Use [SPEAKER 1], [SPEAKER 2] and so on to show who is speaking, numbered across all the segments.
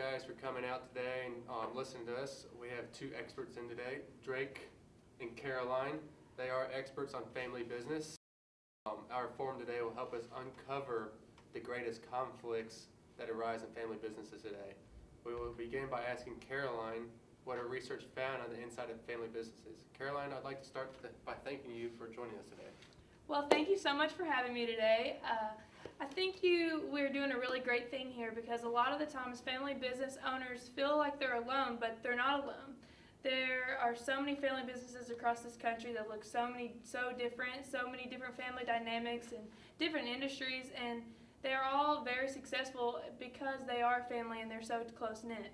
[SPEAKER 1] guys for coming out today and listening to us. We have two experts in today, Drake and Caroline. They are experts on family business. Our forum today will help us uncover the greatest conflicts that arise in family businesses today. We will begin by asking Caroline what her research found on the inside of family businesses. Caroline, I'd like to start by thanking you for joining us today.
[SPEAKER 2] Well, thank you so much for having me today. I think we're doing a really great thing here because a lot of the times family business owners feel like they're alone, but they're not alone. There are so many family businesses across this country that look so many different family dynamics and different industries, and they're all very successful because they are family and they're so close-knit.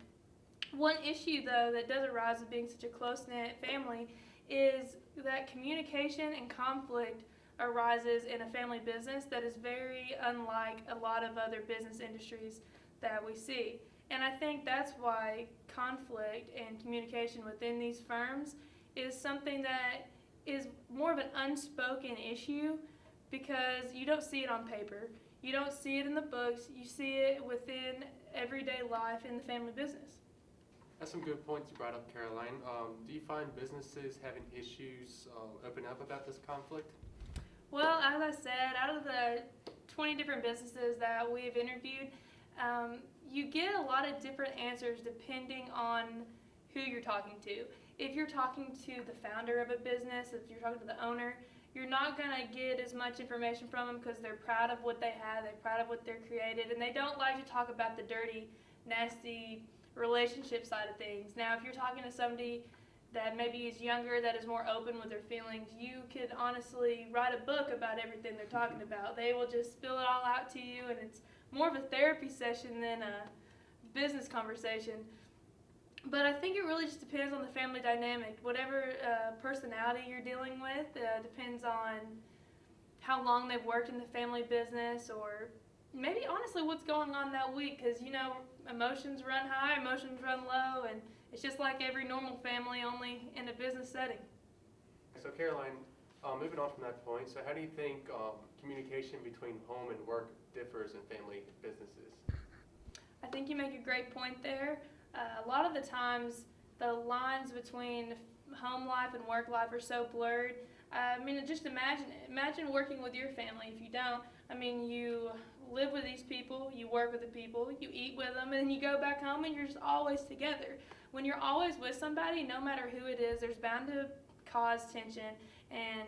[SPEAKER 2] One issue, though, that does arise with being such a close-knit family is that communication and conflict arises in a family business that is very unlike a lot of other business industries that we see. And I think that's why conflict and communication within these firms is something that is more of an unspoken issue because you don't see it on paper. You don't see it in the books. You see it within everyday life in the family business.
[SPEAKER 1] That's some good points you brought up, Caroline. Do you find businesses having issues opening up about this conflict?
[SPEAKER 2] Well, as I said, out of the 20 different businesses that we've interviewed, you get a lot of different answers depending on who you're talking to. If you're talking to the founder of a business, if you're talking to the owner, you're not going to get as much information from them because they're proud of what they have, they're proud of what they're created, and they don't like to talk about the dirty, nasty relationship side of things. Now, if you're talking to somebody that maybe is younger, that is more open with their feelings, you could honestly write a book about everything they're talking about. They will just spill it all out to you, and it's more of a therapy session than a business conversation. But I think it really just depends on the family dynamic. Whatever personality you're dealing with depends on how long they've worked in the family business, or maybe honestly what's going on that week, because emotions run high, emotions run low, and it's just like every normal family, only in a business setting.
[SPEAKER 1] So Caroline, moving on from that point, so how do you think communication between home and work differs in family businesses?
[SPEAKER 2] I think you make a great point there. A lot of the times the lines between home life and work life are so blurred. Just imagine working with your family. If you don't, you live with these people, you work with the people, you eat with them, and then you go back home and you're just always together. When you're always with somebody, no matter who it is, there's bound to cause tension, and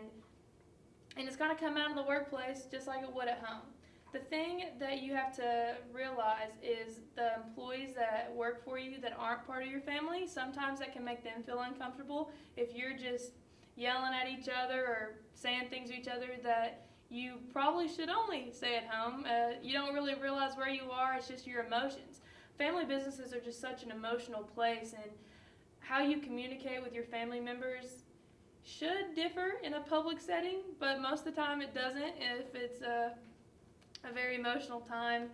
[SPEAKER 2] it's going to come out in the workplace just like it would at home. The thing that you have to realize is the employees that work for you that aren't part of your family, sometimes that can make them feel uncomfortable if you're just yelling at each other or saying things to each other that you probably should only say at home. You don't really realize where you are, it's just your emotions. Family businesses are just such an emotional place, and how you communicate with your family members should differ in a public setting, but most of the time it doesn't if it's a very emotional time.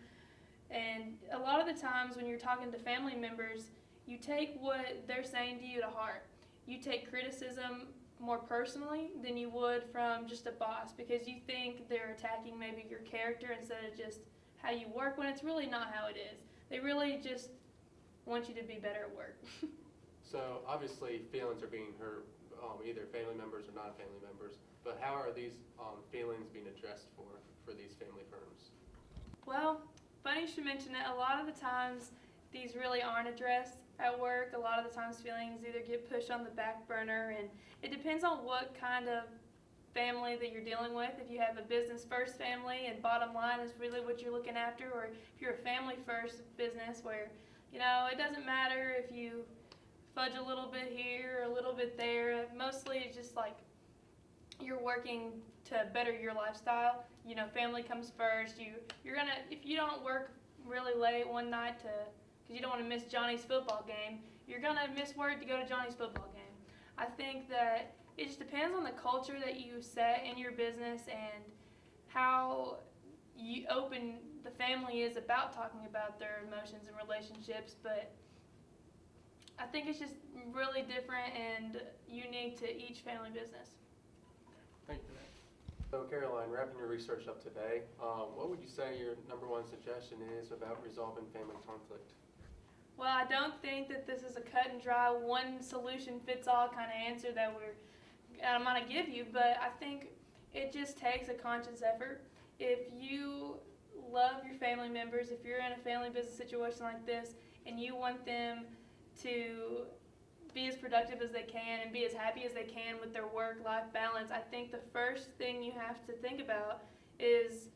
[SPEAKER 2] And a lot of the times when you're talking to family members, you take what they're saying to you to heart. You take criticism more personally than you would from just a boss, because you think they're attacking maybe your character instead of just how you work, when it's really not how it is. They really just want you to be better at work.
[SPEAKER 1] So obviously feelings are being hurt, either family members or non-family members, but how are these feelings being addressed for these family firms?
[SPEAKER 2] Well, funny you should mention it. A lot of the times these really aren't addressed at work. A lot of the times feelings either get pushed on the back burner, and it depends on what kind of family that you're dealing with. If you have a business first family and bottom line is really what you're looking after, or if you're a family first business where it doesn't matter if you fudge a little bit here or a little bit there. Mostly it's just like you're working to better your lifestyle. Family comes first. You're gonna, if you don't work really late one night because you don't want to miss Johnny's football game, you're gonna miss work to go to Johnny's football game. I think that it just depends on the culture that you set in your business and how open the family is about talking about their emotions and relationships, but I think it's just really different and unique to each family business.
[SPEAKER 1] Thank you for that. So Caroline, wrapping your research up today, what would you say your number one suggestion is about resolving family conflict?
[SPEAKER 2] Well, I don't think that this is a cut and dry, one solution fits all kind of answer that I'm going to give you, but I think it just takes a conscious effort. If you love your family members, if you're in a family business situation like this, and you want them to be as productive as they can and be as happy as they can with their work-life balance, I think the first thing you have to think about is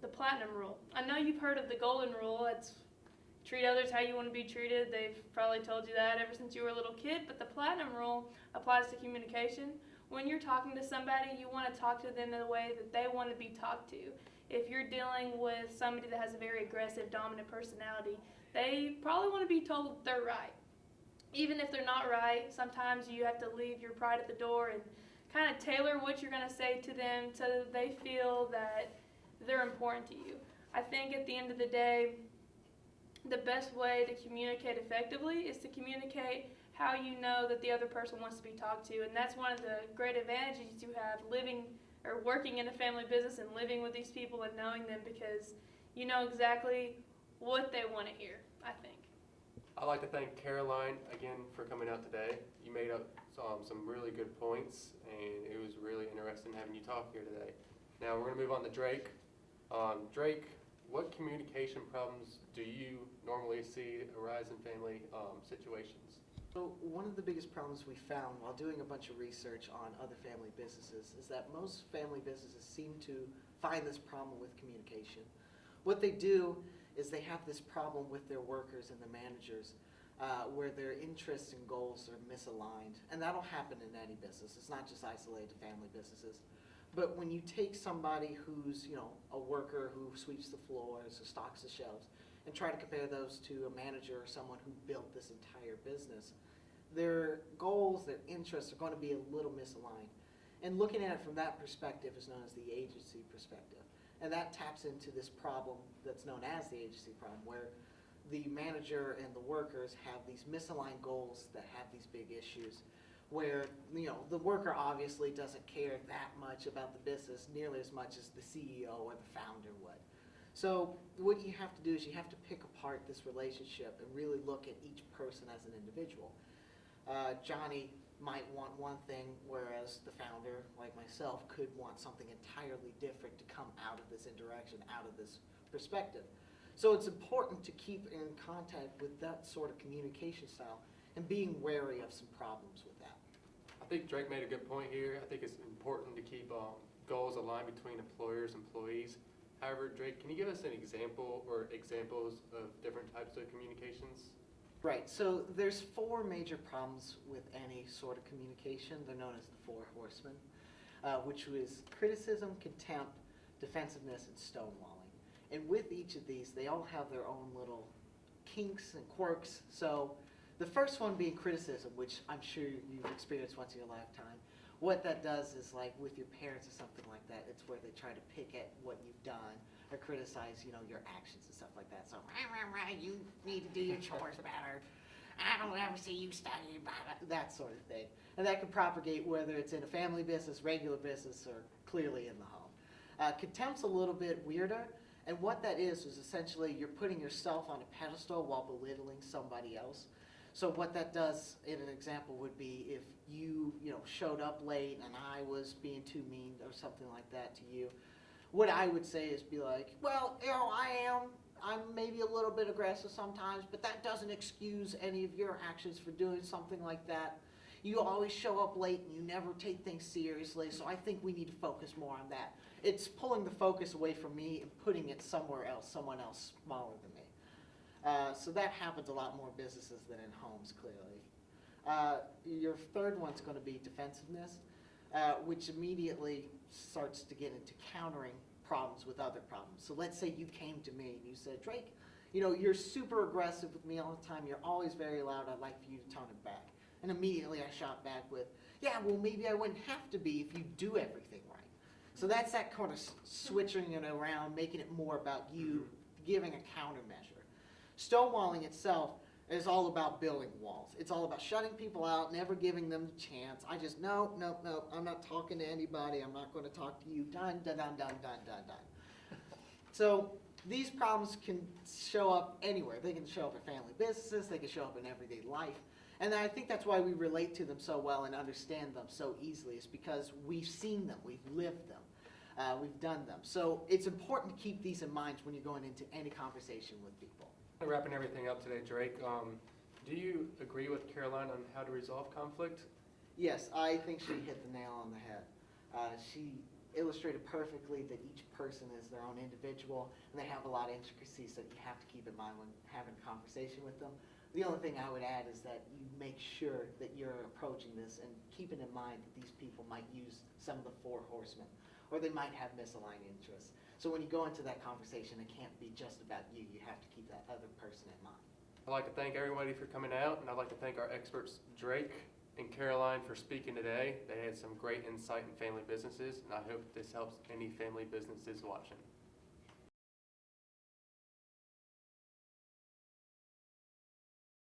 [SPEAKER 2] the platinum rule. I know you've heard of the golden rule. It's treat others how you want to be treated. They've probably told you that ever since you were a little kid, but the platinum rule applies to communication. When you're talking to somebody, you want to talk to them in a way that they want to be talked to. If you're dealing with somebody that has a very aggressive, dominant personality, they probably want to be told they're right. Even if they're not right, sometimes you have to leave your pride at the door and kind of tailor what you're going to say to them so that they feel that they're important to you. I think at the end of the day, the best way to communicate effectively is to communicate how you know that the other person wants to be talked to. And that's one of the great advantages you have living or working in a family business and living with these people and knowing them, because you know exactly what they want to hear, I think.
[SPEAKER 1] I'd like to thank Caroline again for coming out today. You made up some really good points, and it was really interesting having you talk here today. Now we're going to move on to Drake. Drake, what communication problems do you normally see arise in family situations?
[SPEAKER 3] So one of the biggest problems we found while doing a bunch of research on other family businesses is that most family businesses seem to find this problem with communication. What they do is they have this problem with their workers and the managers where their interests and goals are misaligned. And that'll happen in any business. It's not just isolated to family businesses. But when you take somebody who's, a worker who sweeps the floors or stocks the shelves and try to compare those to a manager or someone who built this entire business, their goals, their interests are going to be a little misaligned. And looking at it from that perspective is known as the agency perspective. And that taps into this problem that's known as the agency problem, where the manager and the workers have these misaligned goals that have these big issues, where the worker obviously doesn't care that much about the business nearly as much as the CEO or the founder would. So what you have to do is you have to pick apart this relationship and really look at each person as an individual. Johnny might want one thing, whereas the founder, like myself, could want something entirely different to come out of this interaction, out of this perspective. So it's important to keep in contact with that sort of communication style and being wary of some problems with that.
[SPEAKER 1] I think Drake made a good point here. I think it's important to keep goals aligned between employers and employees. However, Drake, can you give us an example or examples of different types of communications?
[SPEAKER 3] Right, so there's 4 major problems with any sort of communication. They're known as the 4 horsemen, which was criticism, contempt, defensiveness, and stonewalling. And with each of these, they all have their own little kinks and quirks. So the first one being criticism, which I'm sure you've experienced once in your lifetime. What that does is, like with your parents or something like that, it's where they try to pick at what you've done or criticize, your actions and stuff like that. So, you need to do your chores better. I don't ever see you studying better. That sort of thing. And that can propagate whether it's in a family business, regular business, or clearly in the home. Contempt's a little bit weirder. And what that is essentially you're putting yourself on a pedestal while belittling somebody else. So what that does, in an example, would be if you, showed up late and I was being too mean or something like that to you. What I would say is be like, well, I'm maybe a little bit aggressive sometimes, but that doesn't excuse any of your actions for doing something like that. You always show up late and you never take things seriously, so I think we need to focus more on that. It's pulling the focus away from me and putting it somewhere else, someone else smaller than me. So that happens a lot more in businesses than in homes, clearly. Your third one's going to be defensiveness, which immediately starts to get into countering problems with other problems. So let's say you came to me and you said, Drake, you're super aggressive with me all the time. You're always very loud. I'd like for you to tone it back. And immediately I shot back with, yeah, well, maybe I wouldn't have to be if you do everything right. So that's that kind of switching it around, making it more about you, giving a countermeasure. Stonewalling itself is all about building walls. It's all about shutting people out, never giving them the chance. I just, no, I'm not talking to anybody. I'm not going to talk to you. Done. So these problems can show up anywhere. They can show up in family businesses, they can show up in everyday life. And I think that's why we relate to them so well and understand them so easily, is because we've seen them, we've lived them, we've done them. So it's important to keep these in mind when you're going into any conversation with people.
[SPEAKER 1] Wrapping everything up today, Drake, do you agree with Caroline on how to resolve conflict?
[SPEAKER 3] Yes, I think she hit the nail on the head. She illustrated perfectly that each person is their own individual, and they have a lot of intricacies that you have to keep in mind when having a conversation with them. The only thing I would add is that you make sure that you're approaching this and keeping in mind that these people might use some of the four horsemen, or they might have misaligned interests. So when you go into that conversation, it can't be just about you. You have to keep that other person in mind.
[SPEAKER 1] I'd like to thank everybody for coming out, and I'd like to thank our experts, Drake and Caroline, for speaking today. They had some great insight in family businesses, and I hope this helps any family businesses watching.